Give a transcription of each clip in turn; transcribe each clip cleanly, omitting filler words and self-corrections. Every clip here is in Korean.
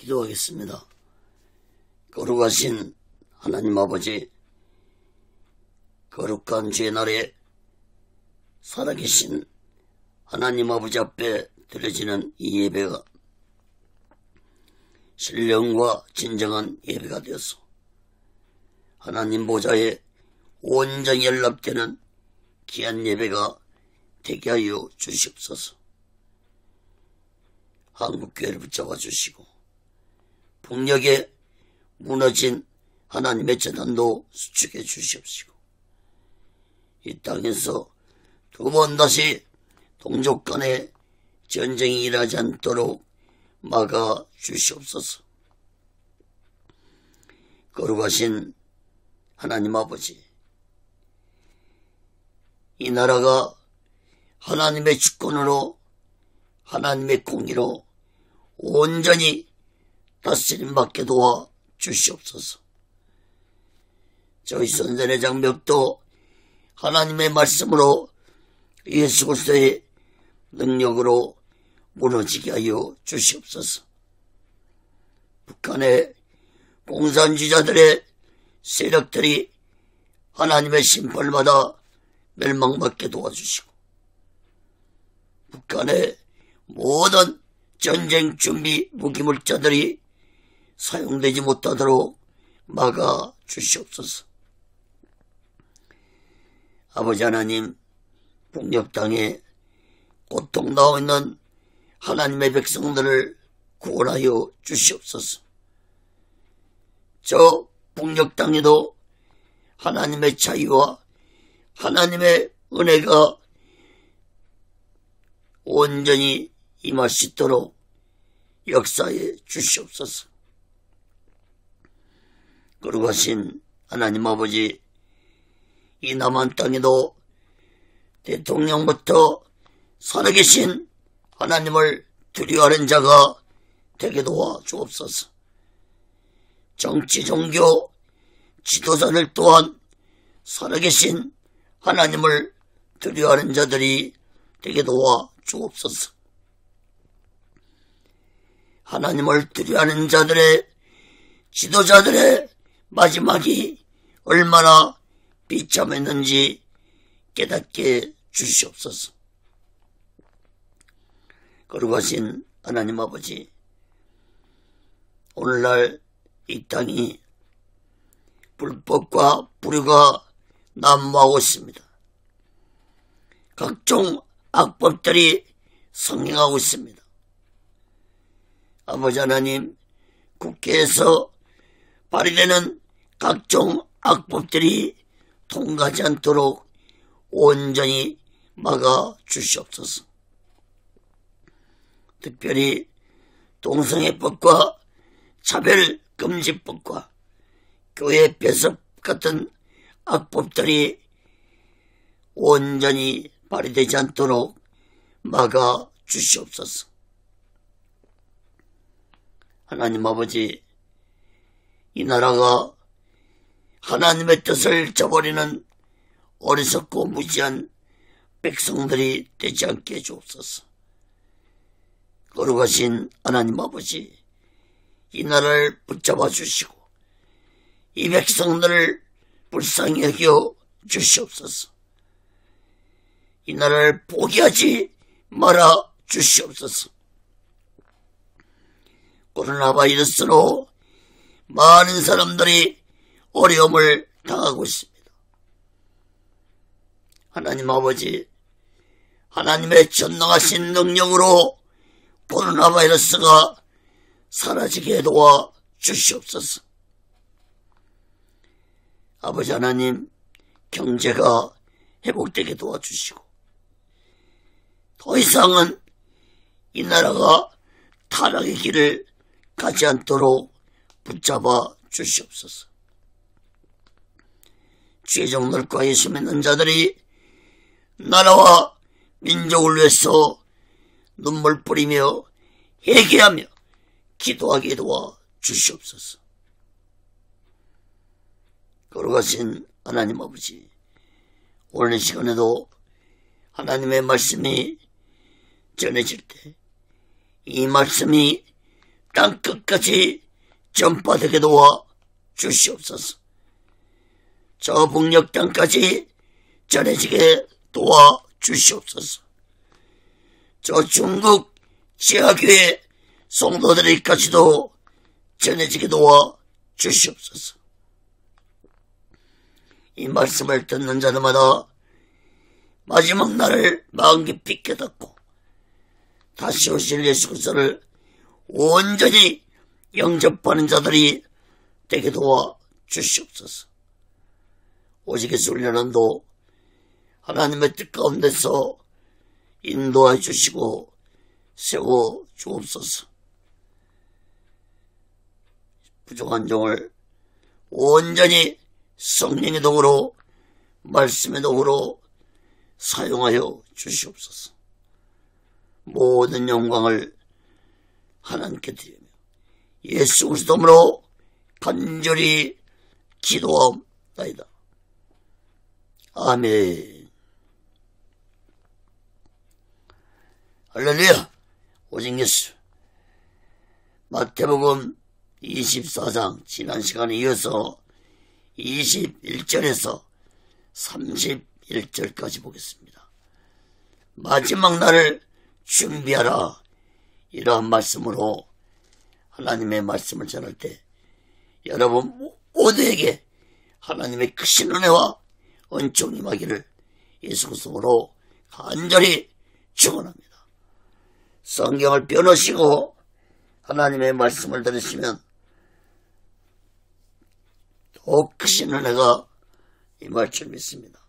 기도하겠습니다. 거룩하신 하나님 아버지, 거룩한 주의 날에 살아계신 하나님 아버지 앞에 드려지는 이 예배가 신령과 진정한 예배가 되어서 하나님 보좌에 온전히 연락되는 귀한 예배가 되게 하여 주시옵소서. 한국교회를 붙잡아 주시고 북녘에 무너진 하나님의 재단도 수축해 주시옵시고 이 땅에서 두 번 다시 동족 간에 전쟁이 일어나지 않도록 막아 주시옵소서. 거룩하신 하나님 아버지, 이 나라가 하나님의 주권으로 하나님의 공의로 온전히 다스림 받게 도와 주시옵소서. 저희 선전의 장벽도 하나님의 말씀으로 예수 그리스도의 능력으로 무너지게 하여 주시옵소서. 북한의 공산주의자들의 세력들이 하나님의 심판을 받아 멸망받게 도와주시고 북한의 모든 전쟁 준비 무기물자들이 사용되지 못하도록 막아 주시옵소서. 아버지 하나님, 북녘 땅에 고통당하고 있는 하나님의 백성들을 구원하여 주시옵소서. 저 북녘 땅에도 하나님의 자유와 하나님의 은혜가 온전히 임할 수 있도록 역사해 주시옵소서. 거룩하신 하나님 아버지, 이 남한 땅에도 대통령부터 살아계신 하나님을 두려워하는 자가 되게 도와 주옵소서. 정치, 종교, 지도자들 또한 살아계신 하나님을 두려워하는 자들이 되게 도와 주옵소서. 하나님을 두려워하는 자들의, 지도자들의 마지막이 얼마나 비참했는지 깨닫게 주시옵소서. 거룩하신 하나님 아버지, 오늘날 이 땅이 불법과 불의가 난무하고 있습니다. 각종 악법들이 성행하고 있습니다. 아버지 하나님, 국회에서 발의되는 각종 악법들이 통과하지 않도록 온전히 막아 주시옵소서. 특별히 동성애법과 차별금지법과 교회 폐쇄 같은 악법들이 온전히 발의되지 않도록 막아 주시옵소서. 하나님 아버지, 이 나라가 하나님의 뜻을 저버리는 어리석고 무지한 백성들이 되지 않게 해주옵소서. 거룩하신 하나님 아버지, 이 나라를 붙잡아 주시고 이 백성들을 불쌍히 여겨 주시옵소서. 이 나라를 포기하지 말아 주시옵소서. 코로나 바이러스로 많은 사람들이 어려움을 당하고 있습니다. 하나님 아버지, 하나님의 전능하신 능력으로 코로나 바이러스가 사라지게 도와 주시옵소서. 아버지 하나님, 경제가 회복되게 도와주시고 더 이상은 이 나라가 타락의 길을 가지 않도록 붙잡아 주시옵소서. 주의 종들과 예수 믿는 자들이 나라와 민족을 위해서 눈물 뿌리며 회개하며 기도하게 도와 주시옵소서. 거룩하신 하나님 아버지, 오늘 이 시간에도 하나님의 말씀이 전해질 때 이 말씀이 땅끝까지 전파되게 도와 주시옵소서. 저 북녘 땅까지 전해지게 도와 주시옵소서. 저 중국 지하교회 성도들에게까지도 전해지게 도와 주시옵소서. 이 말씀을 듣는 자들마다 마지막 날을 마음 깊이 깨닫고 다시 오실 예수 그리스도를 온전히 영접하는 자들이 되게 도와 주시옵소서. 오직 예수 훈련원도 하나님의 뜻 가운데서 인도해 주시고 세워 주옵소서. 부족한 종을 온전히 성령의 도구로 말씀의 도구로 사용하여 주시옵소서. 모든 영광을 하나님께 드리며 예수 그리스도로 간절히 기도하옵나이다. 아멘. 할렐루야. 오직 예수. 마태복음 24장 지난 시간에 이어서 21절에서 31절까지 보겠습니다. 마지막 날을 준비하라. 이러한 말씀으로 하나님의 말씀을 전할 때 여러분 모두에게 하나님의 크신 은혜와 은총이 임하기를 예수 그리스도로 간절히 축원합니다. 성경을 펴놓으시고 하나님의 말씀을 들으시면 더욱 크신 은혜가 임할 줄 믿습니다.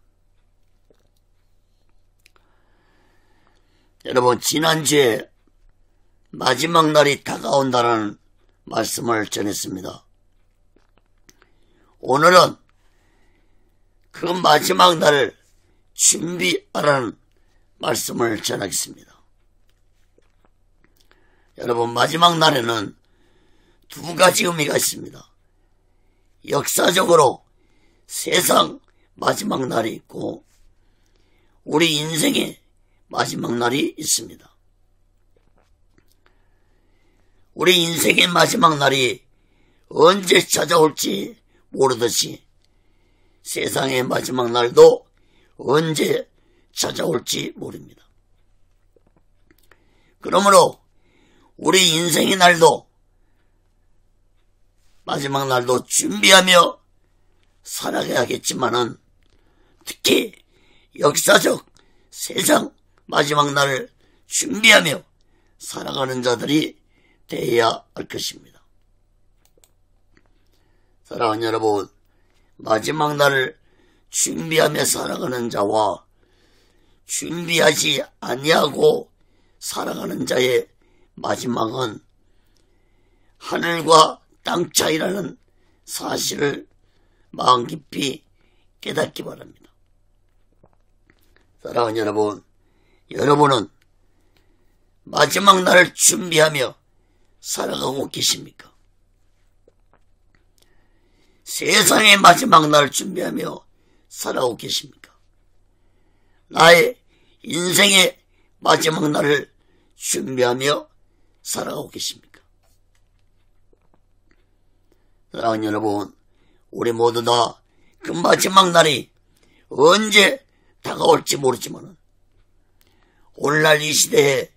여러분, 지난주에 마지막 날이 다가온다는 말씀을 전했습니다. 오늘은 그 마지막 날을 준비하라는 말씀을 전하겠습니다. 여러분, 마지막 날에는 두 가지 의미가 있습니다. 역사적으로 세상 마지막 날이 있고 우리 인생의 마지막 날이 있습니다. 우리 인생의 마지막 날이 언제 찾아올지 모르듯이 세상의 마지막 날도 언제 찾아올지 모릅니다. 그러므로 우리 인생의 날도 마지막 날도 준비하며 살아가야겠지만은 특히 역사적 세상 마지막 날을 준비하며 살아가는 자들이 되어야 할 것입니다. 사랑하는 여러분, 마지막 날을 준비하며 살아가는 자와 준비하지 아니하고 살아가는 자의 마지막은 하늘과 땅 차이라는 사실을 마음 깊이 깨닫기 바랍니다. 사랑하는 여러분, 여러분은 마지막 날을 준비하며 살아가고 계십니까? 세상의 마지막 날을 준비하며 살아가고 계십니까? 나의 인생의 마지막 날을 준비하며 살아가고 계십니까? 사랑하는 여러분, 우리 모두 다 그 마지막 날이 언제 다가올지 모르지만 오늘날 이 시대에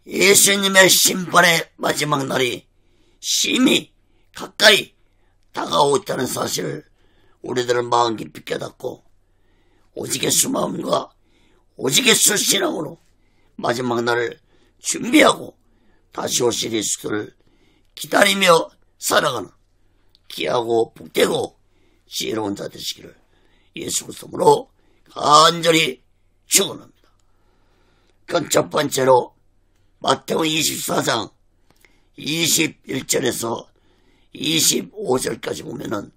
예수님의 심판의 마지막 날이 심히 가까이 다가오고 있다는 사실을 우리들은 마음 깊이 깨닫고 오직의 수마음과 오직의 수신앙으로 마지막 날을 준비하고 다시 오실 예수를 기다리며 살아가는 귀하고 복되고 지혜로운 자 되시기를 예수 그리스도로 간절히 축원합니다. 그건 첫 번째로 마태복음 24장 21절에서 25절까지 보면은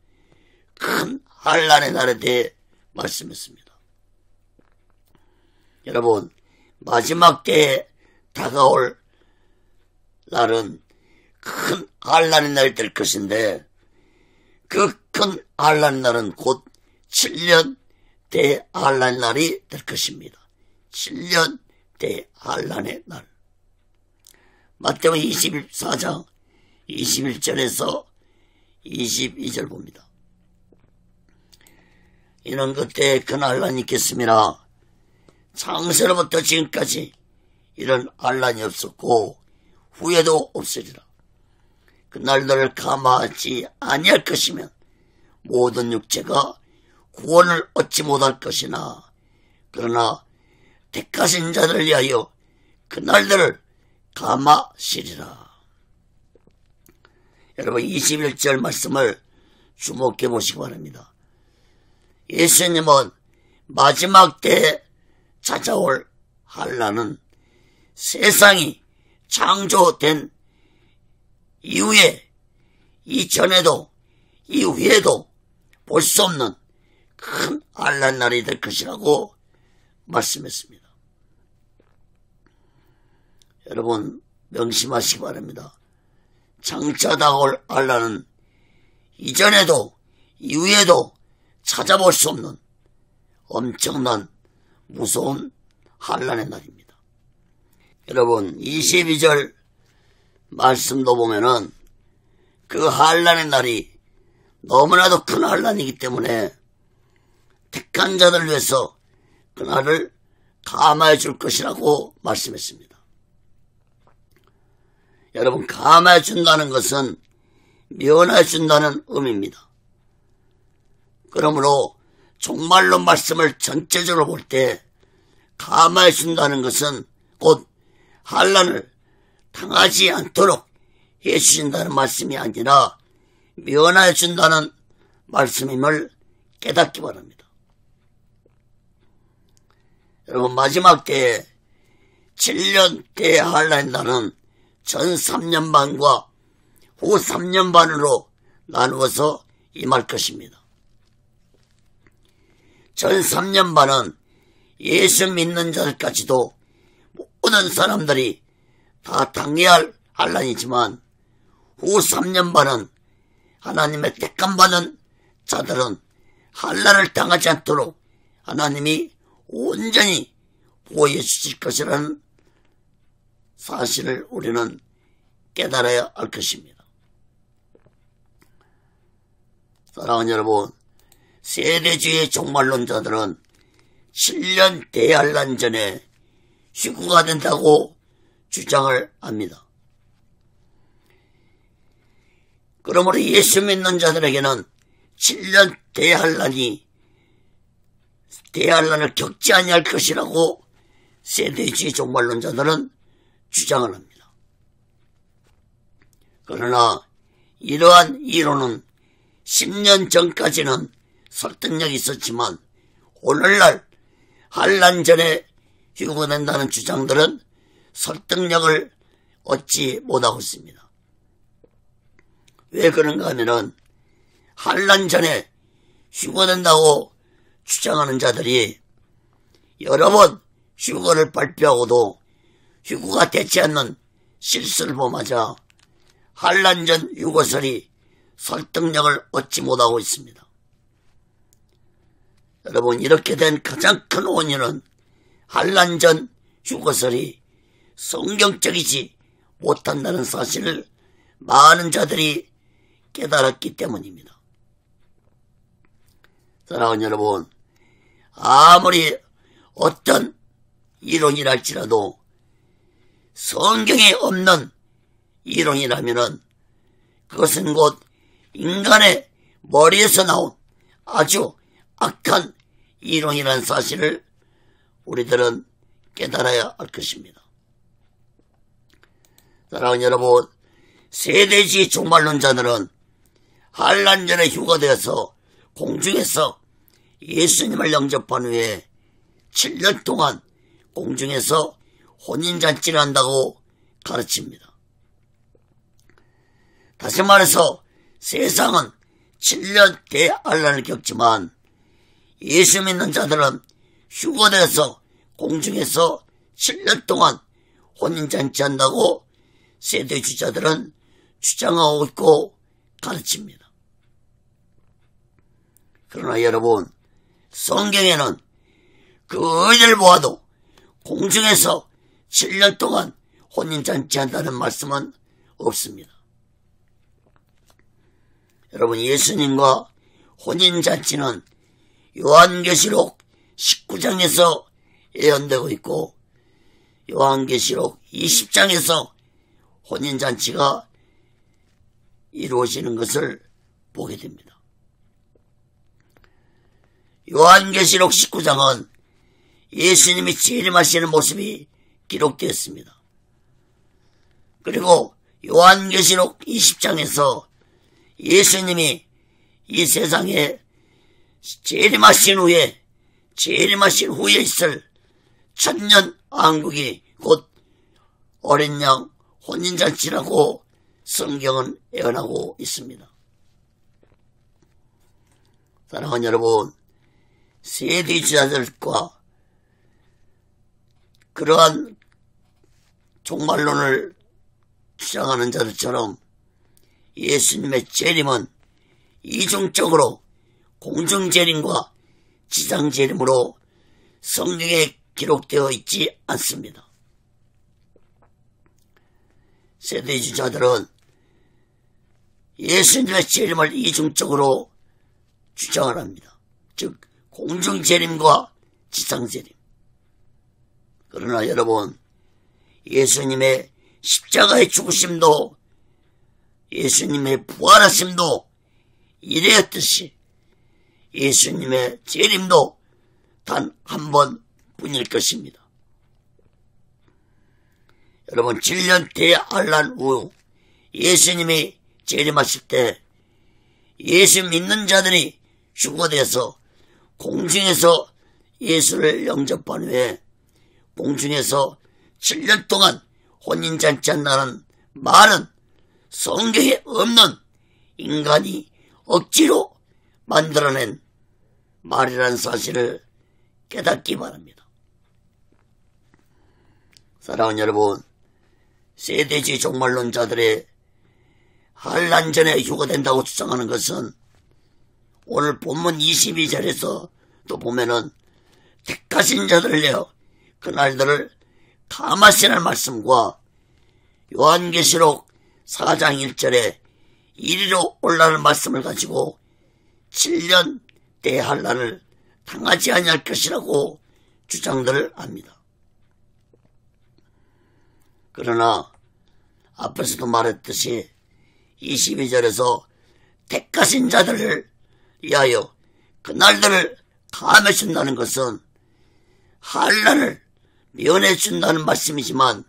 큰 환난의 날에 대해 말씀했습니다. 여러분, 마지막 때에 다가올 날은 큰 환난의 날이 될 것인데 그 큰 환난의 날은 곧 7년 대환난의 날이 될 것입니다. 7년 대환난의 날. 마태복음 24장 21절에서 22절 봅니다. 이는 그때 큰 환란이 있겠습니다. 창세로부터 지금까지 이런 환란이 없었고 후에도 없으리라. 그날들을 감화하지 아니할 것이면 모든 육체가 구원을 얻지 못할 것이나 그러나 택하신 자들을 위하여 그날들을 감화하시리라. 여러분 21절 말씀을 주목해 보시기 바랍니다. 예수님은 마지막 때에 찾아올 환란은 세상이 창조된 이후에 이전에도 이후에도 볼 수 없는 큰 환란 날이 될 것이라고 말씀했습니다. 여러분 명심하시기 바랍니다. 장차 다가올 환란은 이전에도 이후에도 찾아볼 수 없는 엄청난 무서운 환란의 날입니다. 여러분 22절 말씀도 보면은 그 환란의 날이 너무나도 큰 환란이기 때문에 택한 자들을 위해서 그날을 감화해 줄 것이라고 말씀했습니다. 여러분 감화해 준다는 것은 면해 준다는 의미입니다. 그러므로 정말로 말씀을 전체적으로 볼 때 감화해 준다는 것은 곧 환란을 당하지 않도록 해주신다는 말씀이 아니라 면해 준다는 말씀임을 깨닫기 바랍니다. 여러분 마지막 때에 7년 때의 환란의 날은 전 3년 반과 후 3년 반으로 나누어서 임할 것입니다. 전 3년 반은 예수 믿는 자들까지도 모든 사람들이 다 당해야 할 환란이지만 후 3년 반은 하나님의 택함 받은 자들은 환란을 당하지 않도록 하나님이 온전히 보호해 주실 것이라는 사실을 우리는 깨달아야 할 것입니다. 사랑하는 여러분, 세대주의 종말론자들은 7년 대환란 전에 휴거가 된다고 주장을 합니다. 그러므로 예수 믿는 자들에게는 7년 대환란을 겪지 아니할 것이라고 세대주의 종말론자들은 주장을 합니다. 그러나 이러한 이론은 10년 전까지는 설득력이 있었지만 오늘날 환란 전에 휴거된다는 주장들은 설득력을 얻지 못하고 있습니다. 왜 그런가 하면은 환란 전에 휴거된다고 주장하는 자들이 여러 번 휴거를 발표하고도 휴거가 되지 않는 실수를 범하자 환란 전 휴거설이 설득력을 얻지 못하고 있습니다. 여러분 이렇게 된 가장 큰 원인은 환란 전 휴거설이 성경적이지 못한다는 사실을 많은 자들이 깨달았기 때문입니다. 사랑하는 여러분, 아무리 어떤 이론이랄지라도 성경에 없는 이론이라면은 그것은 곧 인간의 머리에서 나온 아주 악한 이론이라는 사실을 우리들은 깨달아야 할 것입니다. 사랑하는 여러분, 세대주의 종말론자들은 환란 전에 휴거되어서 공중에서 예수님을 영접한 후에 7년 동안 공중에서 혼인잔치를 한다고 가르칩니다. 다시 말해서 세상은 7년 대환란을 겪지만 예수 믿는 자들은 휴거되어서 공중에서 7년 동안 혼인잔치 한다고 세대주자들은 주장하고 있고 가르칩니다. 그러나 여러분, 성경에는 그 어디를 보아도 공중에서 7년 동안 혼인잔치한다는 말씀은 없습니다. 여러분, 예수님과 혼인잔치는 요한계시록 19장에서 예언되고 있고 요한계시록 20장에서 혼인잔치가 이루어지는 것을 보게 됩니다. 요한계시록 19장은 예수님이 재림하시는 모습이 기록되었습니다. 그리고 요한계시록 20장에서 예수님이 이 세상에 재림하신 후에 있을 천년 왕국이 곧 어린 양 혼인잔치라고 성경은 예언하고 있습니다. 사랑하는 여러분, 세대주자들과 그러한 종말론을 주장하는 자들처럼 예수님의 재림은 이중적으로 공중재림과 지상재림으로 성경에 기록되어 있지 않습니다. 세대주자들은 예수님의 재림을 이중적으로 주장을 합니다. 즉 공중재림과 지상재림. 그러나 여러분, 예수님의 십자가의 죽으심도 예수님의 부활하심도 이래였듯이 예수님의 재림도 단 한 번뿐일 것입니다. 여러분, 7년 대환란 후 예수님이 재림하실 때 예수 믿는 자들이 휴거돼서 공중에서 예수를 영접한 후에 공중에서 7년 동안 혼인잔치 한다는 말은 성경에 없는 인간이 억지로 만들어낸 말이라는 사실을 깨닫기 바랍니다. 사랑하는 여러분, 세대주의 종말론자들의 환란 전에 휴거된다고 주장하는 것은 오늘 본문 22절에서 또 보면은 택하신 자들을 내어 그날들을 감하시라는 말씀과 요한계시록 4장 1절에 이리로 올라가는 말씀을 가지고 7년 대환란을 당하지 아니할 것이라고 주장들을 합니다. 그러나 앞에서도 말했듯이 22절에서 택하신 자들을 위하여 그날들을 감해준다는 것은 환란을 면해준다는 말씀이지만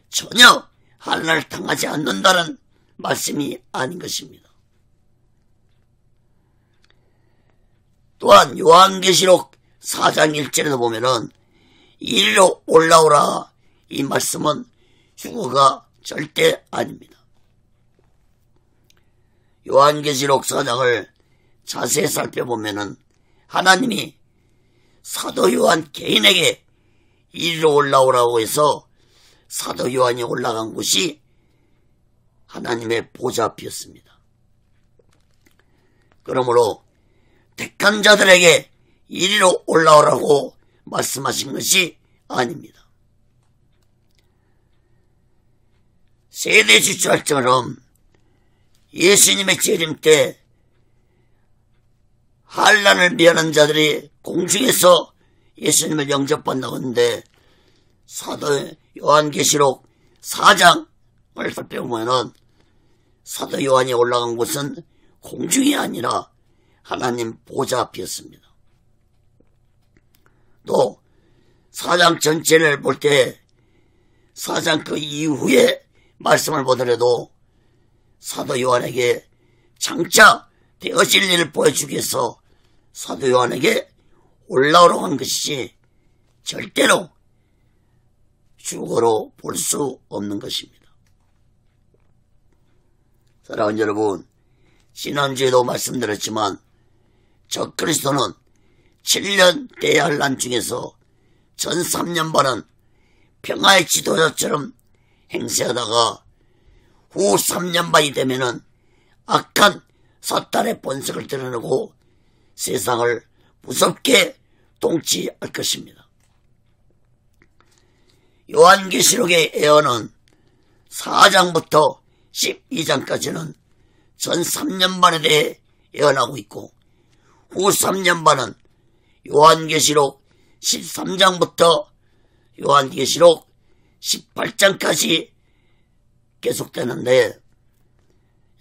전혀 환란을 당하지 않는다는 말씀이 아닌 것입니다. 또한 요한계시록 4장 1절에도 보면은 이리로 올라오라, 이 말씀은 휴거가 절대 아닙니다. 요한계시록 4장을 자세히 살펴보면은 하나님이 사도 요한 개인에게 이리로 올라오라고 해서 사도 요한이 올라간 곳이 하나님의 보좌 앞이었습니다. 그러므로 택한 자들에게 이리로 올라오라고 말씀하신 것이 아닙니다. 세대주자처럼 예수님의 재림 때 환란을 면한 자들이 공중에서 예수님을 영접한다고 하는데 사도 요한계시록 4장을 살펴보면 사도 요한이 올라간 곳은 공중이 아니라 하나님 보좌 앞이었습니다. 또 4장 전체를 볼 때 4장 그 이후에 말씀을 보더라도 사도 요한에게 장차 되어질 일을 보여주기 위해서 사도 요한에게 올라오라고 한 것이지 절대로 휴거로 볼 수 없는 것입니다. 사랑하는 여러분, 지난주에도 말씀드렸지만 적그리스도는 7년 대환란 중에서 전 3년 반은 평화의 지도자처럼 행세하다가 후 3년 반이 되면은 악한 사탄의 본색을 드러내고 세상을 무섭게 통치할 것입니다. 요한계시록의 예언은 4장부터 12장까지는 전 3년반에 대해 예언하고 있고, 후 3년반은 요한계시록 13장부터 요한계시록 18장까지 계속되는데,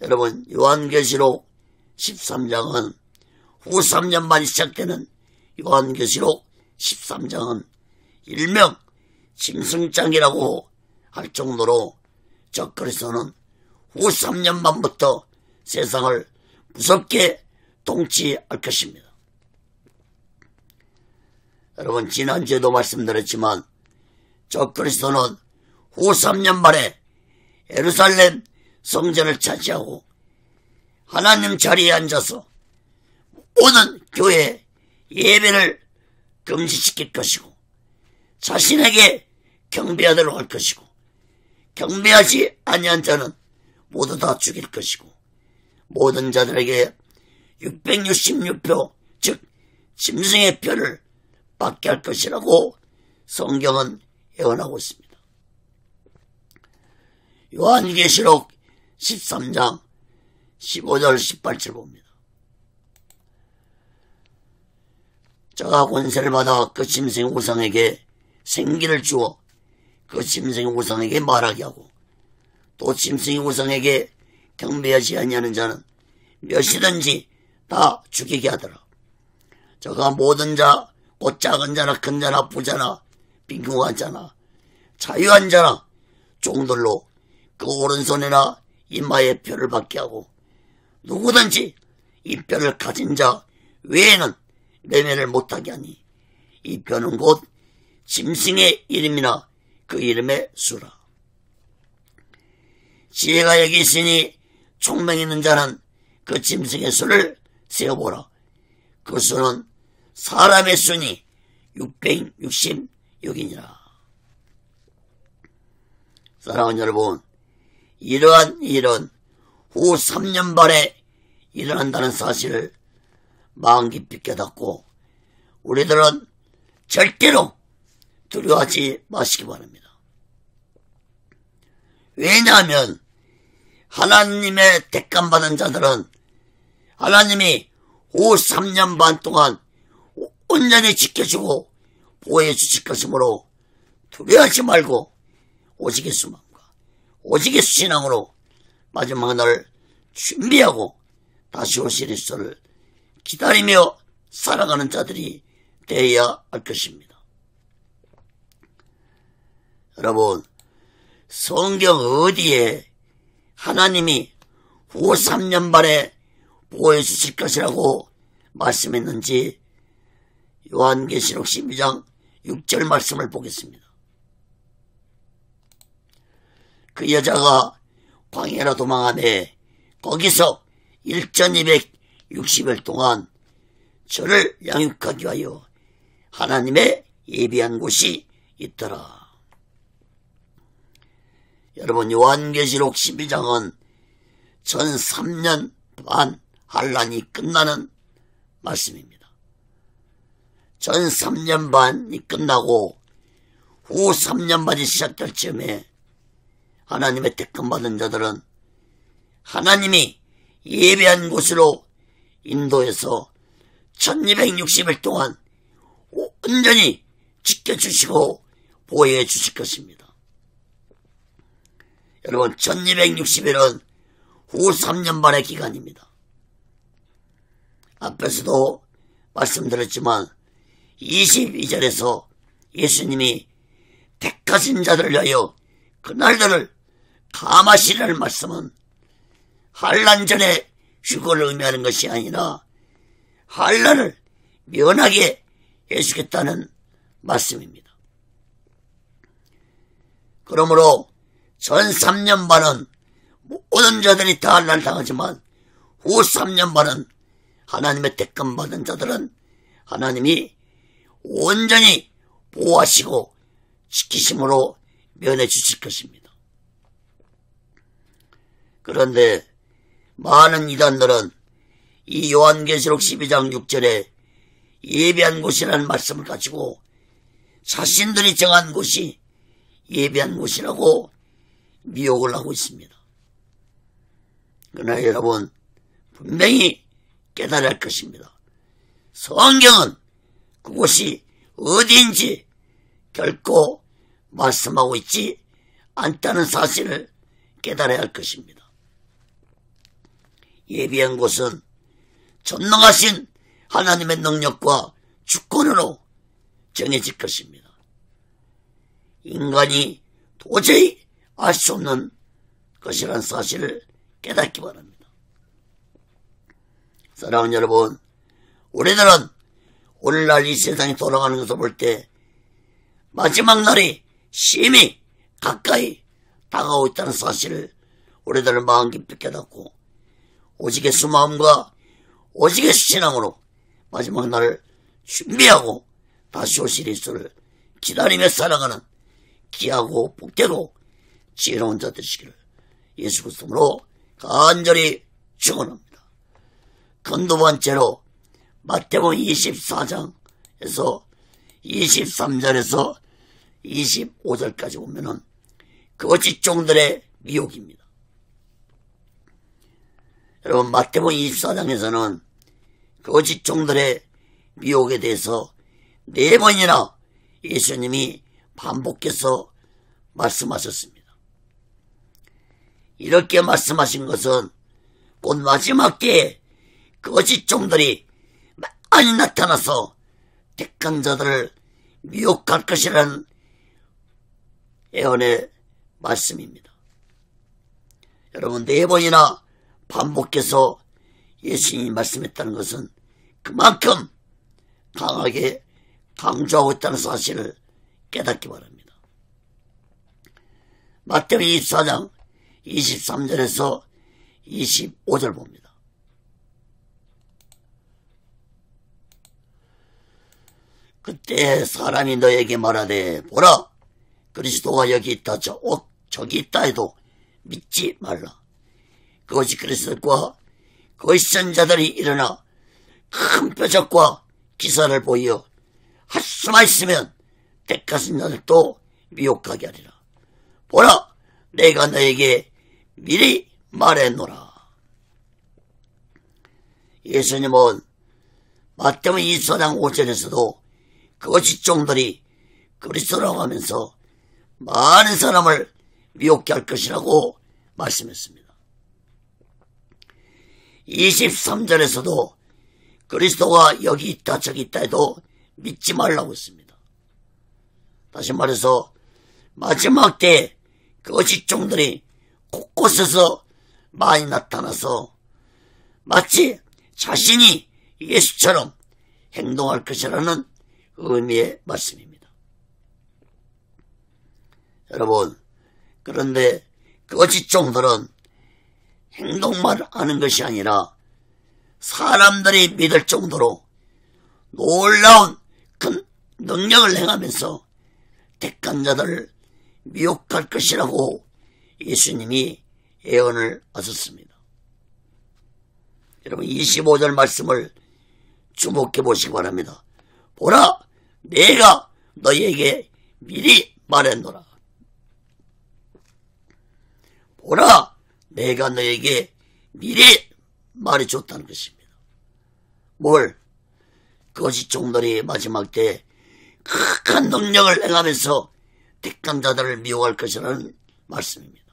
여러분, 요한계시록 13장은 후 3년반이 시작되는 요한계시록 13장은 일명 짐승장이라고 할 정도로 적그리스도는 후 3년반부터 세상을 무섭게 통치할 것입니다. 여러분, 지난주에도 말씀드렸지만 적그리스도는 후 3년반에 예루살렘 성전을 차지하고 하나님 자리에 앉아서 모든 교회 예배를 금지시킬 것이고, 자신에게 경배하도록 할 것이고, 경배하지 아니한 자는 모두 다 죽일 것이고, 모든 자들에게 666표, 즉 짐승의 표를 받게 할 것이라고 성경은 예언하고 있습니다. 요한계시록 13장 15절 18절 봅니다. 자가 권세를 받아 그 짐승의 우상에게 생기를 주어 그 짐승의 우상에게 말하게 하고, 또 짐승의 우상에게 경배하지 아니하는 자는 몇이든지 다 죽이게 하더라. 저가 모든 자, 곧 작은 자나 큰 자나 부자나 빈궁한 자나 자유한 자나 종들로 그 오른손이나 이마에 표를 받게 하고, 누구든지 이 표를 가진 자 외에는 매매를 못하게 하니, 이 표는 곧 짐승의 이름이나 그 이름의 수라. 지혜가 여기 있으니 총명 있는 자는 그 짐승의 수를 세어보라. 그 수는 사람의 수니 666이니라. 사랑하는 여러분, 이러한 일은 후 3년반에 일어난다는 사실을 마음 깊이 깨닫고 우리들은 절대로 두려워하지 마시기 바랍니다. 왜냐하면 하나님의 택감받은 자들은 하나님이 후 3년 반 동안 온전히 지켜주고 보호해 주실 것이므로 두려워하지 말고 오직의 수만과 오직의 신앙으로 마지막 날을 준비하고 다시 오실 예수를 기다리며 살아가는 자들이 되어야 할 것입니다. 여러분, 성경 어디에 하나님이 후 3년 반에 보호해 주실 것이라고 말씀했는지 요한계시록 12장 6절 말씀을 보겠습니다. 그 여자가 광야로 도망하매 거기서 1260일 동안 저를 양육하기 위하여 하나님의 예비한 곳이 있더라. 여러분, 요한계시록 12장은 전 3년 반 환란이 끝나는 말씀입니다. 전 3년 반이 끝나고 후 3년 반이 시작될 즈음에 하나님의 택함받은 자들은 하나님이 예배한 곳으로 인도해서 1260일 동안 온전히 지켜주시고 보호해 주실 것입니다. 여러분, 1260일은 후 3년 반의 기간입니다. 앞에서도 말씀드렸지만 22절에서 예수님이 택하신 자들을 위하여 그날들을 감하시라는 말씀은 환란 전에 휴거를 의미하는 것이 아니라 환란을 면하게 해주겠다는 말씀입니다. 그러므로 전 3년 반은 모든 자들이 다 환란을 당하지만 후 3년 반은 하나님의 택감 받은 자들은 하나님이 온전히 보호하시고 지키심으로 면해 주실 것입니다. 그런데 많은 이단들은 이 요한계시록 12장 6절에 예배한 곳이라는 말씀을 가지고 자신들이 정한 곳이 예배한 곳이라고 미혹을 하고 있습니다. 그러나 여러분 분명히 깨달아야 할 것입니다. 성경은 그곳이 어디인지 결코 말씀하고 있지 않다는 사실을 깨달아야 할 것입니다. 예비한 곳은 전능하신 하나님의 능력과 주권으로 정해질 것입니다. 인간이 도저히 알 수 없는 것이라는 사실을 깨닫기 바랍니다. 사랑하는 여러분, 우리들은 오늘날 이 세상이 돌아가는 것을 볼 때 마지막 날이 심히 가까이 다가오고 있다는 사실을 우리들은 마음 깊이 깨닫고 오직의 수마음과 오직의 신앙으로 마지막 날을 준비하고 다시 오실 예수를 기다리며 살아가는 귀하고 복되고 지혜로운 자 되시기를 예수 그리스도로 간절히 축원합니다. 큰 두 번째로 마태복음 24장에서 23절에서 25절까지 보면은 거짓 종들의 미혹입니다. 여러분 마태복음 24장에서는 거짓 종들의 미혹에 대해서 4번이나 예수님이 반복해서 말씀하셨습니다. 이렇게 말씀하신 것은 곧 마지막 때에 거짓 종들이 많이 나타나서 택한 자들을 미혹할 것이라는 예언의 말씀입니다. 여러분 4번이나 반복해서 예수님이 말씀했다는 것은 그만큼 강하게 강조하고 있다는 사실을 깨닫기 바랍니다. 마태복음 24장 23절에서 25절 봅니다. 그때 사람이 너에게 말하되 보라 그리스도가 여기 있다 저기 있다 해도 믿지 말라. 그것이 그리스도과 그의 선자들이 일어나 큰 표적과 기사를 보여 할 수만 있으면 택하신 자들도 미혹하게 하리라. 보라 내가 너에게 미리 말했노라. 예수님은 마태복음 24장 5절에서도 거짓 종들이 그리스도라고 하면서 많은 사람을 미혹게 할 것이라고 말씀했습니다. 23절에서도 그리스도가 여기 있다 저기 있다 해도 믿지 말라고 했습니다. 다시 말해서 마지막 때 거짓 종들이 곳곳에서 많이 나타나서 마치 자신이 예수처럼 행동할 것이라는 의미의 말씀입니다. 여러분 그런데 거짓 종들은 행동만 하는 것이 아니라 사람들이 믿을 정도로 놀라운 큰 능력을 행하면서 택한 자들을 미혹할 것이라고 예수님이 예언을 하셨습니다. 여러분 25절 말씀을 주목해 보시기 바랍니다. 보라 내가 너희에게 미리 말했노라. 보라 내가 너에게 미리 말해줬다는 것입니다. 뭘? 거짓 종들이 마지막 때 극한 능력을 행하면서 택한 자들을 미혹할 것이라는 말씀입니다.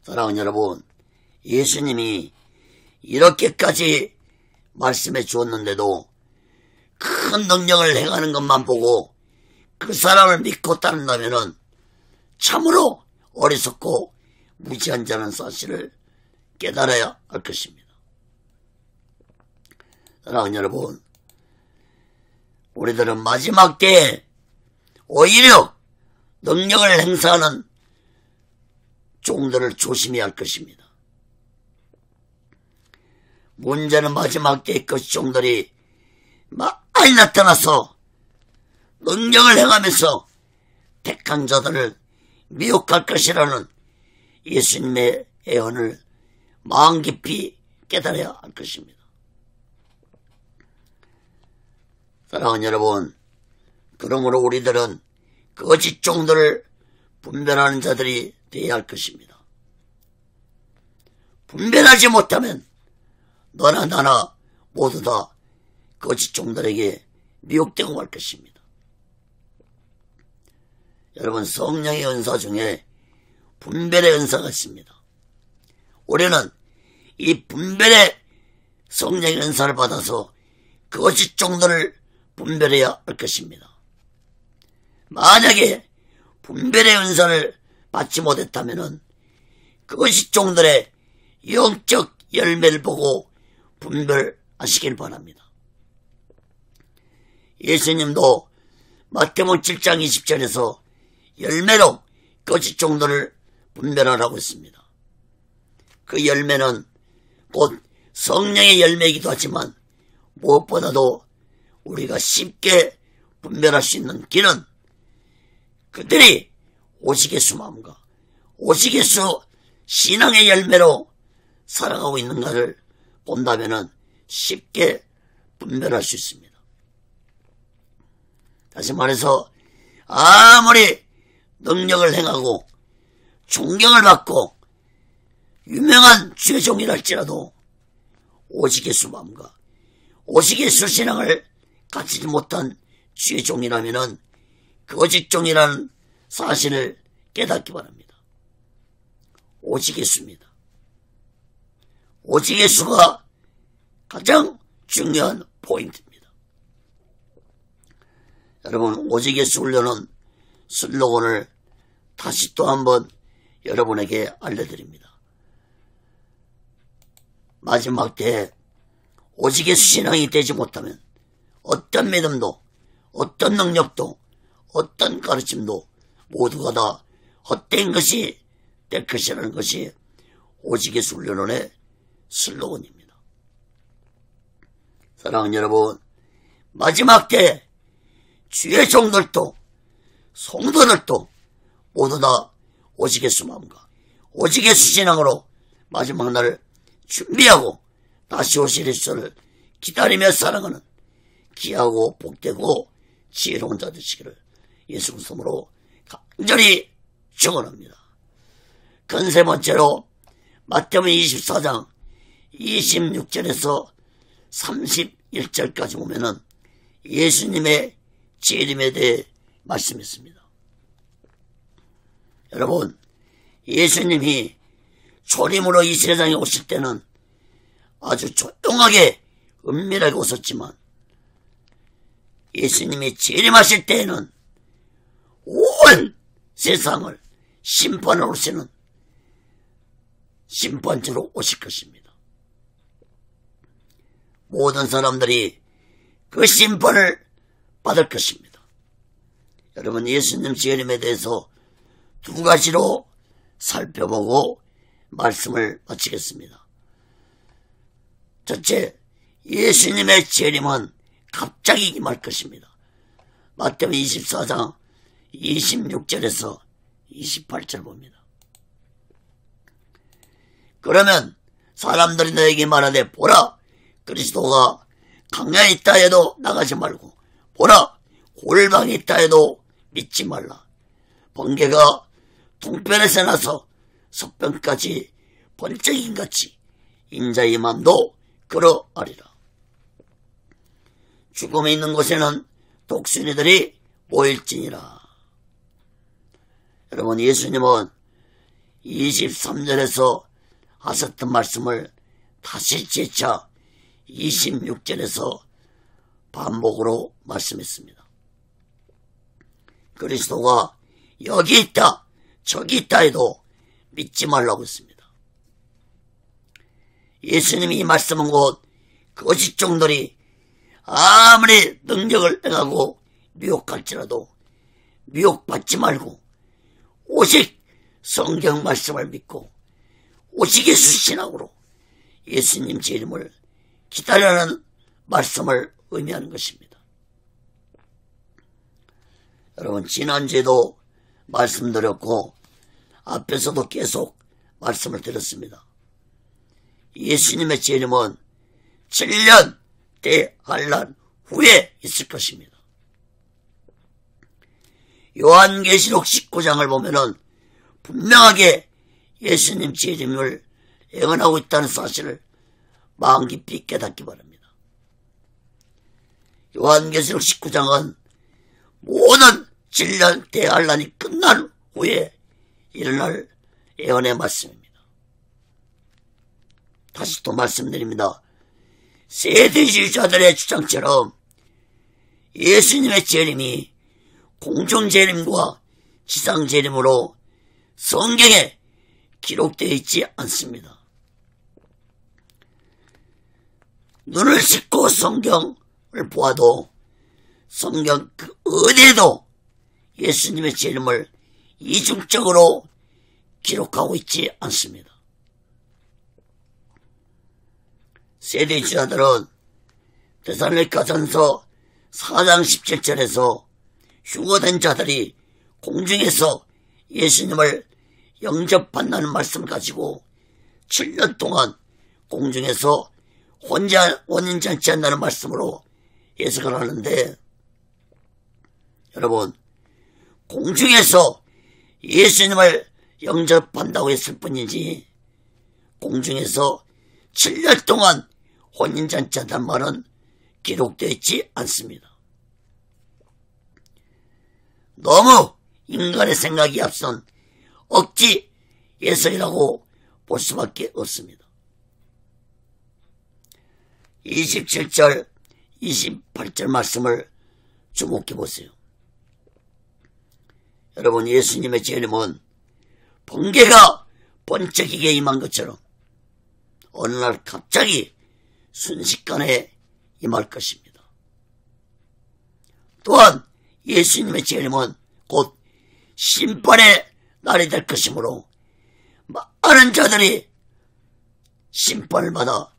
사랑하는 여러분, 예수님이 이렇게까지 말씀해 주었는데도 큰 능력을 행하는 것만 보고 그 사람을 믿고 따른다면 참으로 어리석고 무지한 자는 사실을 깨달아야 할 것입니다. 사랑하는 여러분, 우리들은 마지막 때에 오히려 능력을 행사하는 종들을 조심해야 할 것입니다. 문제는 마지막 때의 그 종들이 많이 나타나서 능력을 행하면서 택한 자들을 미혹할 것이라는 예수님의 예언을 마음 깊이 깨달아야 할 것입니다. 사랑하는 여러분, 그러므로 우리들은 거짓 종들을 분별하는 자들이 되어야 할 것입니다. 분별하지 못하면 너나 나나 모두 다 거짓 종들에게 미혹되고 말 것입니다. 여러분, 성령의 은사 중에 분별의 은사가 있습니다. 우리는 이 분별의 성령의 은사를 받아서 거짓 종들을 분별해야 할 것입니다. 만약에 분별의 은사를 받지 못했다면 거짓 종들의 영적 열매를 보고 분별하시길 바랍니다. 예수님도 마태복음 7장 20절에서 열매로 거짓 종들을 분별하라고 했습니다. 그 열매는 곧 성령의 열매이기도 하지만 무엇보다도 우리가 쉽게 분별할 수 있는 길은 그들이 오직예수 마음과 오직예수 신앙의 열매로 살아가고 있는가를 본다면 쉽게 분별할 수 있습니다. 다시 말해서 아무리 능력을 행하고 존경을 받고 유명한 주의 종이랄지라도 오직예수 마음과 오직예수 신앙을 갖추지 못한 주의 종이라면 거짓 종이라는 사실을 깨닫기 바랍니다. 오직예수입니다. 오직예수가 가장 중요한 포인트입니다. 여러분, 오직예수 훈련은 슬로건을 다시 또 한번 여러분에게 알려드립니다. 마지막 때에 오직예수 신앙이 되지 못하면 어떤 믿음도 어떤 능력도 어떤 가르침도 모두가 다 헛된 것이 될 것이라는 것이 오직예수 훈련원의 슬로건입니다. 사랑하는 여러분, 마지막 때 주의 종들도 성도들도 모두 다 오직예수 마음과 오직예수 신앙으로 마지막 날을 준비하고 다시 오실 예수를 기다리며 살아가는 귀하고 복되고 지혜로운 자 되시기를 예수 그리스도로 간절히 축원합니다. 큰 세 번째로 마태복음 24장 26절에서 31절까지 보면은 예수님의 재림에 대해 말씀했습니다. 여러분, 예수님이 초림으로 이 세상에 오실 때는 아주 조용하게 은밀하게 오셨지만 예수님이 재림하실 때에는 온 세상을 심판하러 오시는 심판주로 오실 것입니다. 모든 사람들이 그 심판을 받을 것입니다. 여러분, 예수님 재림에 대해서 두 가지로 살펴보고 말씀을 마치겠습니다. 첫째, 예수님의 재림은 갑자기 임할 것입니다. 마태복음 24장 26절에서 28절 봅니다. 그러면 사람들이 너에게 말하되 보라, 그리스도가 강야에 있다 해도 나가지 말고 보라, 골방에 있다 해도 믿지 말라. 번개가 동편에서 나서 서편까지 번쩍임같이 인자의 마음도 그러하리라. 죽음에 있는 곳에는 독수리들이 모일지니라. 여러분, 예수님은 23절에서 하셨던 말씀을 다시 재차 26절에서 반복으로 말씀했습니다. 그리스도가 여기 있다 저기 있다 해도 믿지 말라고 했습니다. 예수님이 이 말씀은 곧 거짓 종들이 아무리 능력을 행하고 미혹할지라도 미혹받지 말고 오직 성경 말씀을 믿고 오직 예수 신앙으로 예수님 재림을 기다리라는 말씀을 의미하는 것입니다. 여러분, 지난주에도 말씀드렸고 앞에서도 계속 말씀을 드렸습니다. 예수님의 재림은 7년 대환란 후에 있을 것입니다. 요한계시록 19장을 보면은 분명하게 예수님 재림을 예언하고 있다는 사실을 마음 깊이 깨닫기 바랍니다. 요한계시록 19장은 모든 진란 대환란이 끝난 후에 일어날 예언의 말씀입니다. 다시 또 말씀드립니다. 세대주의자들의 주장처럼 예수님의 재림이 공중재림과 지상재림으로 성경에 기록되어 있지 않습니다. 눈을 씻고 성경을 보아도 성경 그 어디에도 예수님의 재림을 이중적으로 기록하고 있지 않습니다. 세대주의자들은 데살로니가전서 4장 17절에서 휴거된 자들이 공중에서 예수님을 영접한다는 말씀을 가지고 7년 동안 공중에서 혼인잔치한다는 말씀으로 해석을 하는데, 여러분, 공중에서 예수님을 영접한다고 했을 뿐이지 공중에서 7년 동안 혼인잔치한다는 말은 기록되어 있지 않습니다. 너무 인간의 생각이 앞선 억지 예설이라고 볼 수밖에 없습니다. 27절, 28절 말씀을 주목해 보세요. 여러분, 예수님의 재림은 번개가 번쩍이게 임한 것처럼 어느 날 갑자기 순식간에 임할 것입니다. 또한 예수님의 재림은 곧 심판의 날이 될 것이므로 많은 자들이 심판을 받아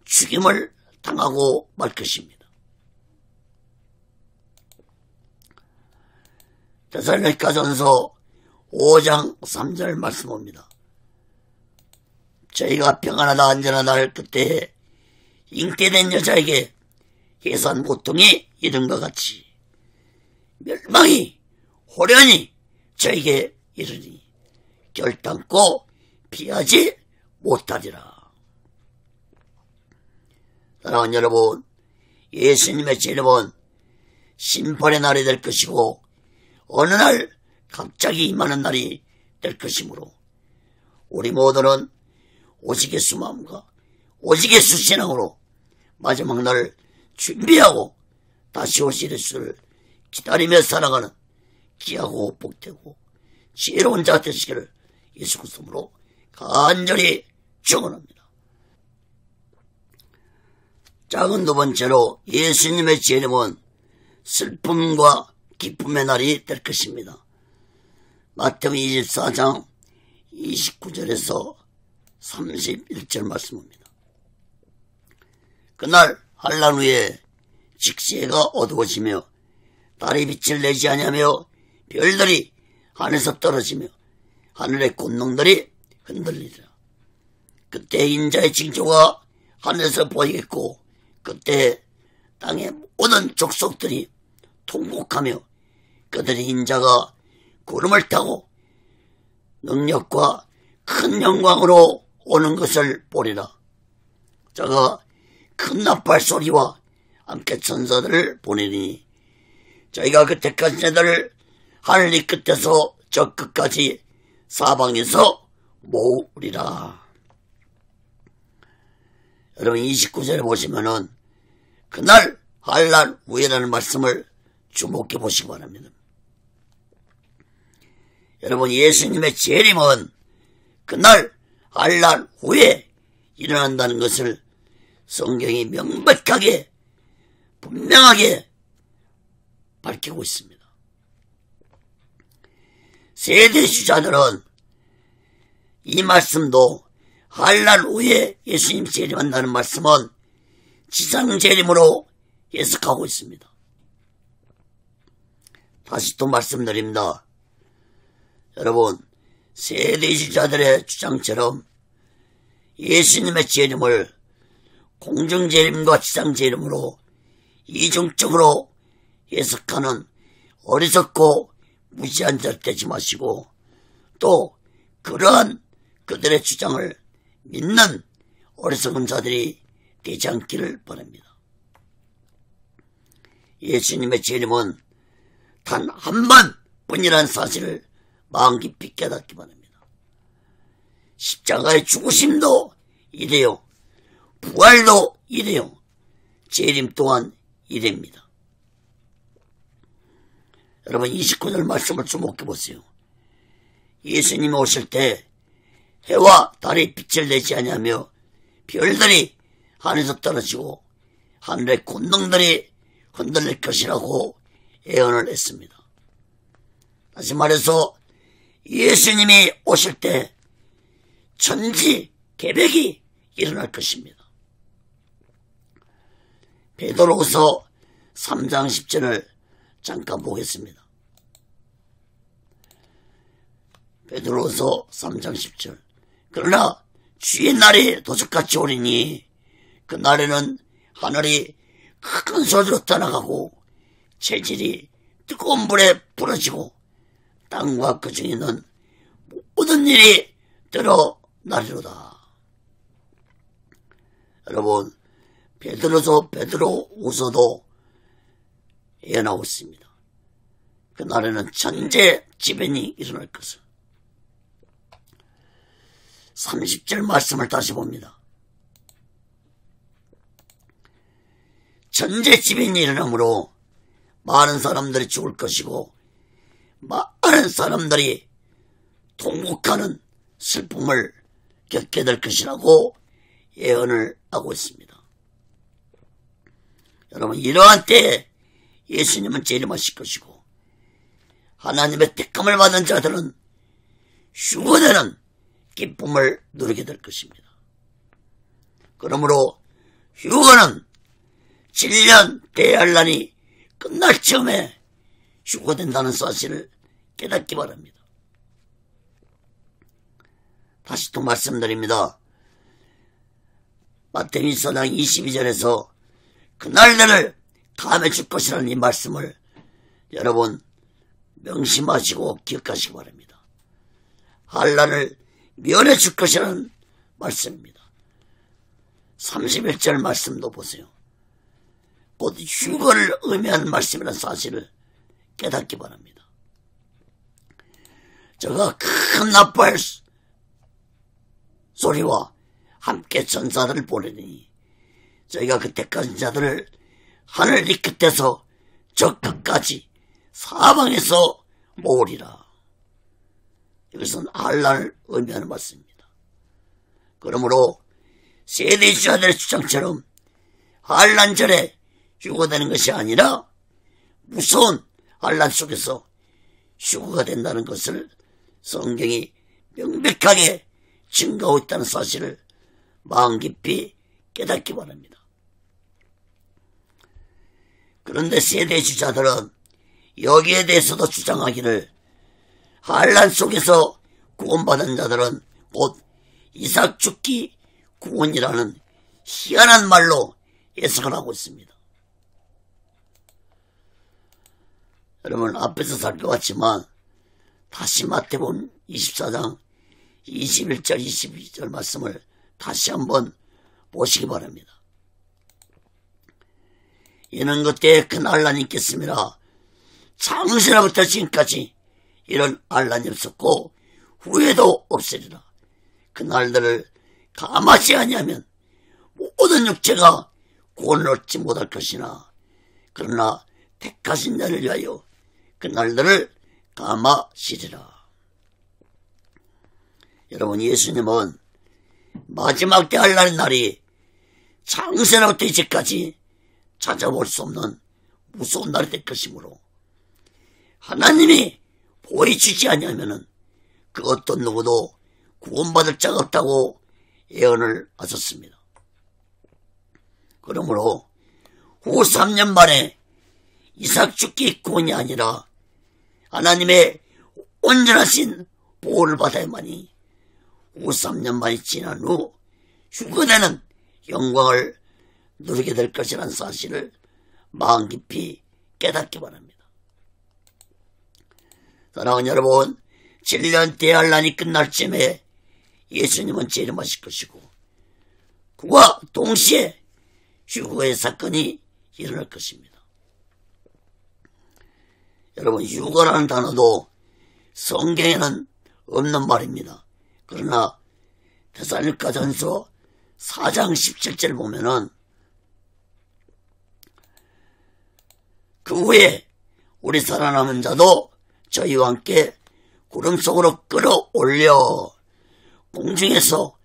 죽임을 당하고 말 것입니다. 데살로니가전서 5장 3절 말씀입니다. 저희가 평안하다 안전하다 할 그때에 잉태된 여자에게 해산 고통이 이른 것 같이 멸망이 호련히 저에게 이르니 결단코 피하지 못하리라. 사랑하는 여러분, 예수님의 재림은 심판의 날이 될 것이고 어느 날 갑자기 임하는 날이 될 것이므로 우리 모두는 오직 예수 마음과 오직 예수 신앙으로 마지막 날을 준비하고 다시 오실 예수를 기다리며 살아가는 귀하고 복되고 지혜로운 자 되시기를 예수 그리스도로 간절히 축원합니다. 작은 두 번째로 예수님의 재림은 슬픔과 기쁨의 날이 될 것입니다. 마태복음 24장 29절에서 31절 말씀입니다. 그날 한란 후에 직시해가 어두워지며 달이 빛을 내지 아니하며 별들이 하늘에서 떨어지며 하늘의 곤농들이 흔들리리라. 그때 인자의 징조가 하늘에서 보이겠고 그때 땅의 모든 족속들이 통곡하며 그들의 인자가 구름을 타고 능력과 큰 영광으로 오는 것을 보리라. 저가 큰 나팔 소리와 함께 천사들을 보내리니 저희가 그때까지 저들을 하늘 이 끝에서 저 끝까지 사방에서 모으리라. 여러분 29절에 보시면은 그날 한란 후에라는 말씀을 주목해 보시기 바랍니다. 여러분 예수님의 재림은 그날 한란 후에 일어난다는 것을 성경이 명백하게 분명하게 밝히고 있습니다. 세대주자들은 이 말씀도 한란 후에 예수님 재림한다는 말씀은 지상 재림으로 해석하고 있습니다. 다시 또 말씀드립니다. 여러분 세대주자들의 주장처럼 예수님의 재림을 공중재림과 지상재림으로 이중적으로 해석하는 어리석고 무시한 자를 되지 마시고 또 그러한 그들의 주장을 믿는 어리석은 자들이 되지 않기를 바랍니다. 예수님의 재림은 단 한 번뿐이라는 사실을 마음 깊이 깨닫기 바랍니다. 십자가의 죽으심도 이래요. 부활도 이래요. 재림 또한 이래입니다. 여러분 29절 말씀을 주목해 보세요. 예수님이 오실 때 해와 달이 빛을 내지 아니하며 별들이 하늘에서 떨어지고 하늘의 권능들이 흔들릴 것이라고 예언을 했습니다. 다시 말해서 예수님이 오실 때 천지 개벽이 일어날 것입니다. 베드로후서 3장 10절을 잠깐 보겠습니다. 베드로후서 3장 10절. 그러나 주의 날이 도적같이 오리니 그 날에는 하늘이 큰 소리로 떠나가고 체질이 뜨거운 불에 부러지고 땅과 그 중에 있는 모든 일이 드러나리로다. 여러분 베드로후서도 예언하고 있습니다. 그날에는 천재지변이 일어날 것을. 30절 말씀을 다시 봅니다. 천재지변이 일어나므로 많은 사람들이 죽을 것이고 많은 사람들이 통곡하는 슬픔을 겪게 될 것이라고 예언을 하고 있습니다. 여러분 이러한 때에 예수님은 재림하실 것이고 하나님의 택함을 받은 자들은 휴거되는 기쁨을 누리게 될 것입니다. 그러므로 휴거는 7년 대환란이 끝날 즈음에 휴거된다는 사실을 깨닫기 바랍니다. 다시 또 말씀드립니다. 마태복음 24장 22절에서 그날들을 감해 줄 것이라는 이 말씀을 여러분 명심하시고 기억하시기 바랍니다. 환란을 면해 줄 것이라는 말씀입니다. 31절 말씀도 보세요. 곧 휴거를 의미하는 말씀이라는 사실을 깨닫기 바랍니다. 저가 큰 나팔 소리와 함께 전사들을 보내니 저희가 그 택하신 자들을 하늘 이 끝에서 저 끝까지 사방에서 모으리라. 이것은 환란을 의미하는 말씀입니다. 그러므로 세대주자들의 주장처럼 환란절에 휴거되는 것이 아니라 무서운 환란 속에서 휴거가 된다는 것을 성경이 명백하게 증거하고 있다는 사실을 마음 깊이 깨닫기 바랍니다. 그런데 세대주자들은 여기에 대해서도 주장하기를 환란 속에서 구원받은 자들은 곧 이삭 죽기 구원이라는 희한한 말로 해석을 하고 있습니다. 여러분 앞에서 살펴봤지만 다시 마태복음 24장 21절 22절 말씀을 다시 한번 보시기 바랍니다. 이는 그때에 큰 환란이 있겠습니다. 창세로부터 지금까지 이런 환란이 없었고 후에도 없으리라. 그날들을 감하지 아니하면 모든 육체가 구원을 얻지 못할 것이나 그러나 택하신 자를 위하여 그날들을 감하시리라. 여러분 예수님은 마지막 때 환란의 날이 창세로부터 이제까지 찾아볼 수 없는 무서운 날이 될 것이므로 하나님이 보여주지 아니하면은 그 어떤 누구도 구원받을 자가 없다고 예언을 하셨습니다. 그러므로 후 3년 만에 이삭 죽기 구원이 아니라 하나님의 온전하신 보호를 받아야만이 후 3년 만이 지난 후 휴거되는 영광을 누리게 될 것이라는 사실을 마음 깊이 깨닫기 바랍니다. 사랑하는 여러분, 7년 대환란이 끝날 쯤에 예수님은 재림하실 것이고 그와 동시에 휴거의 사건이 일어날 것입니다. 여러분, 휴거라는 단어도 성경에는 없는 말입니다. 그러나 데살로니가전서 4장 17절 보면은 그 후에 우리 살아남은 자도 저희와 함께 구름 속으로 끌어올려 공중에서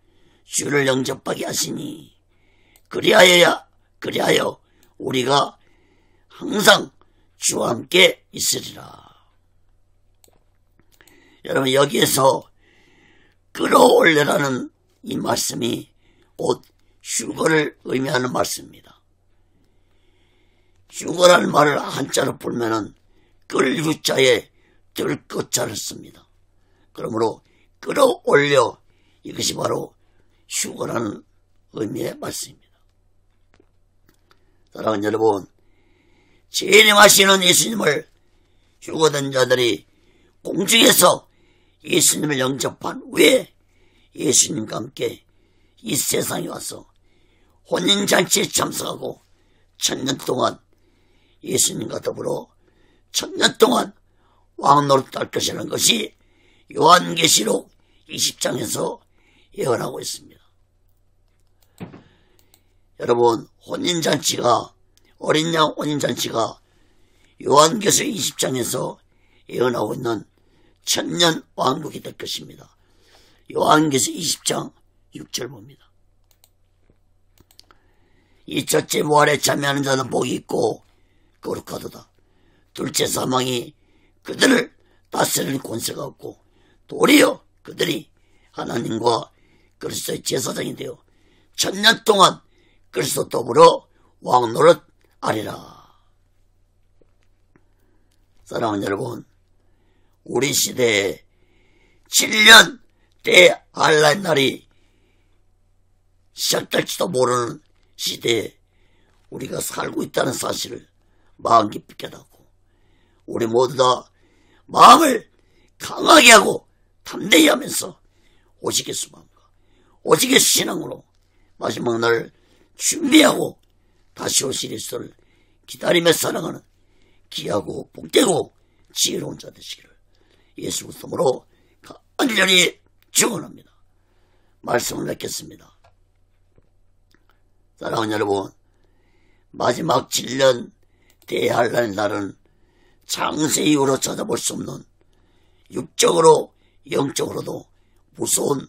주를 영접하게 하시니 그리하여 우리가 항상 주와 함께 있으리라. 여러분, 여기에서 끌어올려라는 이 말씀이 곧 휴거를 의미하는 말씀입니다. 휴거라는 말을 한자로 풀면은 끌 유자에 들 끝자를 씁니다. 그러므로 끌어올려, 이것이 바로 휴거라는 의미의 말씀입니다. 사랑하는 여러분, 재림하시는 예수님을 휴거된 자들이 공중에서 예수님을 영접한 후에 예수님과 함께 이 세상에 와서 혼인잔치에 참석하고 1000년 동안 예수님과 더불어 1000년 동안 왕노릇할 것이라는 것이 요한계시록 20장에서 예언하고 있습니다. 여러분, 혼인잔치가, 어린 양 혼인잔치가 요한계시록 20장에서 예언하고 있는 1000년 왕국이 될 것입니다. 요한계시록 20장 6절 봅니다. 이 첫째 부활에 참여하는 자는 복이 있고 거룩하도다. 둘째 사망이 그들을 다스리는 권세가 없고 도리어 그들이 하나님과 그리스도의 제사장이 되어 1000년 동안 그리스도 더불어 왕노릇 하리라. 사랑하는 여러분, 우리 시대에 7년 대환란 날이 시작될지도 모르는 시대에 우리가 살고 있다는 사실을 마음 깊이 깨닫고 우리 모두 다 마음을 강하게 하고 담대히 하면서 오직의 수만과 오직의 신앙으로 마지막 날을 준비하고 다시 오실 예수를 기다리며 살아가는 귀하고 복되고 지혜로운 자 되시기를 예수 그리스도로 간절히 축원합니다. 말씀을 맺겠습니다. 사랑하는 여러분, 마지막 7년 대환란의 날은 창세 이후로 찾아볼 수 없는 육적으로 영적으로도 무서운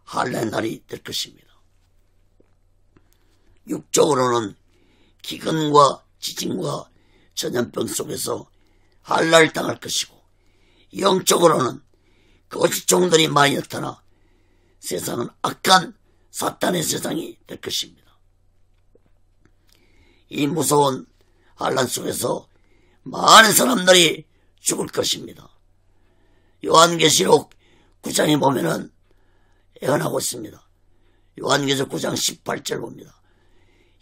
환란의 날이 될 것입니다. 육적으로는 기근과 지진과 전염병 속에서 환란을 당할 것이고, 영적으로는 거짓 종들이 많이 나타나 세상은 악한 사탄의 세상이 될 것입니다. 이 무서운 환란 속에서 많은 사람들이 죽을 것입니다. 요한계시록 9장에 보면은 예언하고 있습니다. 요한계시록 9장 18절 봅니다.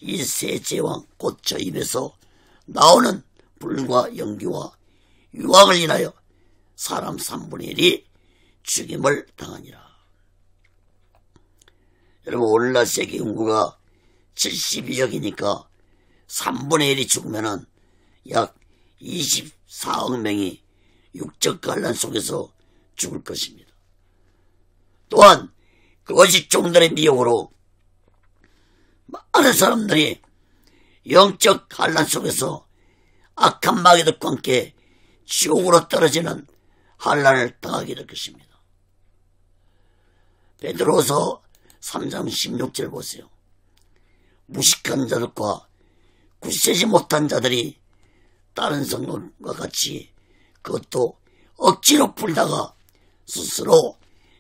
이 세 제왕 곧 저 입에서 나오는 불과 연기와 유황을 인하여 사람 3분의 1이 죽임을 당하니라. 여러분, 오늘날 세계 인구가 72억이니까 3분의 1이 죽으면은 약 24억 명이 육적 환란 속에서 죽을 것입니다. 또한 거짓 종들의 미혹으로 많은 사람들이 영적 환란 속에서 악한 마귀들과 함께 지옥으로 떨어지는 환란을 당하게 될 것입니다. 베드로서 3장 16절 보세요. 무식한 자들과 굳세지 못한 자들이 다른 성도과 같이 그것도 억지로 풀다가 스스로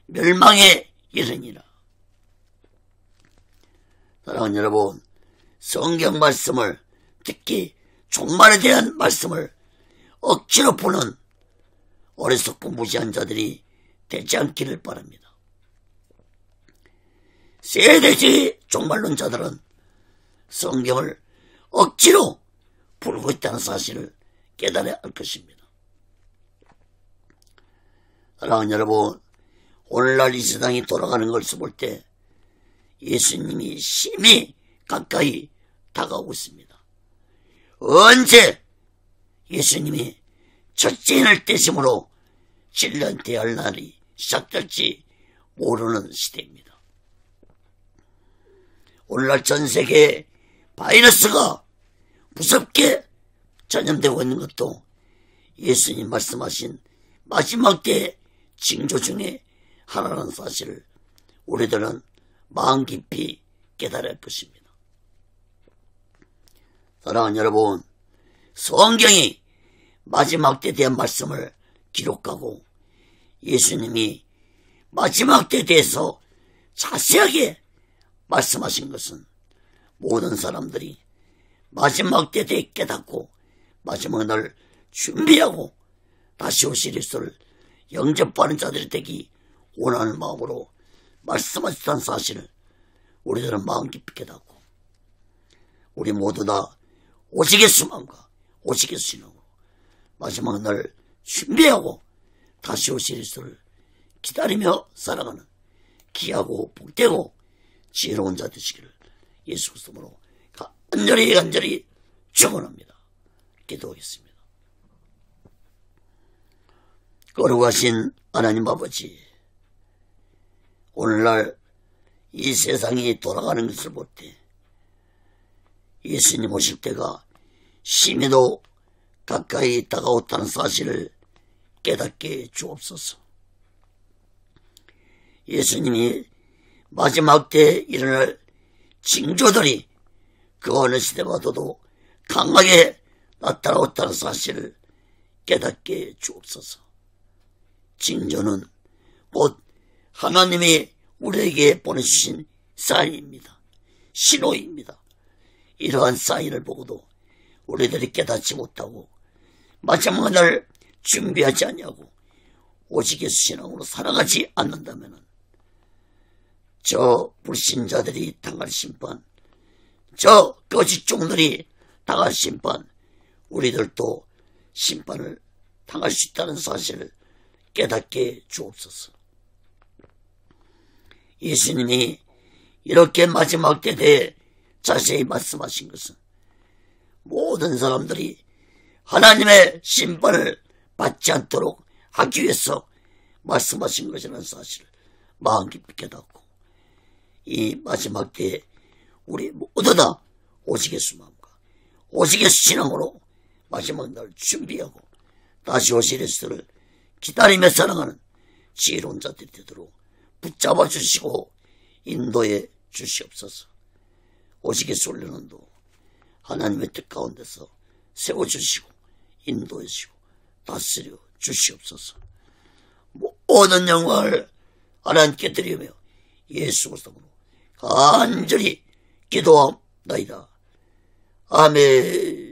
멸망에 이르니라. 사랑하는 여러분, 성경 말씀을, 특히 종말에 대한 말씀을 억지로 푸는 어리석고 무지한 자들이 되지 않기를 바랍니다. 세대주의 종말론자들은 성경을 억지로 풀고 있다는 사실을 깨달아야 할 것입니다. 사랑하는 여러분, 오늘날 이 세상이 돌아가는 것을 볼 때 예수님이 심히 가까이 다가오고 있습니다. 언제 예수님이 첫째인을 떼심으로 진리한테할 날이 시작될지 모르는 시대입니다. 오늘날 전 세계에 바이러스가 무섭게 전염되고 있는 것도 예수님 말씀하신 마지막 때의 징조 중에 하나라는 사실을 우리들은 마음 깊이 깨달을 것입니다. 사랑하는 여러분, 성경이 마지막 때에 대한 말씀을 기록하고 예수님이 마지막 때에 대해서 자세하게 말씀하신 것은 모든 사람들이 마지막 때에 대해 깨닫고 마지막 날 준비하고 다시 오실 예수를 영접하는 자들이 되기 원하는 마음으로 말씀하셨다는 사실을 우리들은 마음 깊이 깨닫고 우리 모두 다 오직의 수만과 오직의 신앙으로 마지막 날 준비하고 다시 오실 예수를 기다리며 살아가는 귀하고 복되고 지혜로운 자 되시기를 예수 그리스도로 간절히 축원합니다. 기도하겠습니다. 거룩하신 하나님 아버지, 오늘날 이 세상이 돌아가는 것을 볼 때 예수님 오실 때가 심히도 가까이 다가왔다는 사실을 깨닫게 주옵소서. 예수님이 마지막 때에 일어날 징조들이 그 어느 시대마다도 강하게 나타나왔다는 사실을 깨닫게 주옵소서. 징조는 곧 하나님이 우리에게 보내주신 사인입니다. 신호입니다. 이러한 사인을 보고도 우리들이 깨닫지 못하고 마지막 날 준비하지 않냐고 오직 예수 신앙으로 살아가지 않는다면 저 불신자들이 당할 심판, 저 거짓 종들이 당할 심판, 우리들도 심판을 당할 수 있다는 사실을 깨닫게 주옵소서. 예수님이 이렇게 마지막 때에 대해 자세히 말씀하신 것은 모든 사람들이 하나님의 심판을 받지 않도록 하기 위해서 말씀하신 것이라는 사실을 마음 깊이 깨닫고 이 마지막 때에 우리 모두 다 오직의 수마음과 오직의 신앙으로 마지막 날 준비하고 다시 오실 예수를 기다리며 살아가는 지혜로운 자들이 되도록 붙잡아 주시고 인도해 주시옵소서. 오직의 훈련도 하나님의 뜻 가운데서 세워주시고 인도해 주시고 다스려 주시옵소서. 모든 영광을 하나님께 드리며 예수 그리스도로 간절히 기도합니다. 아멘.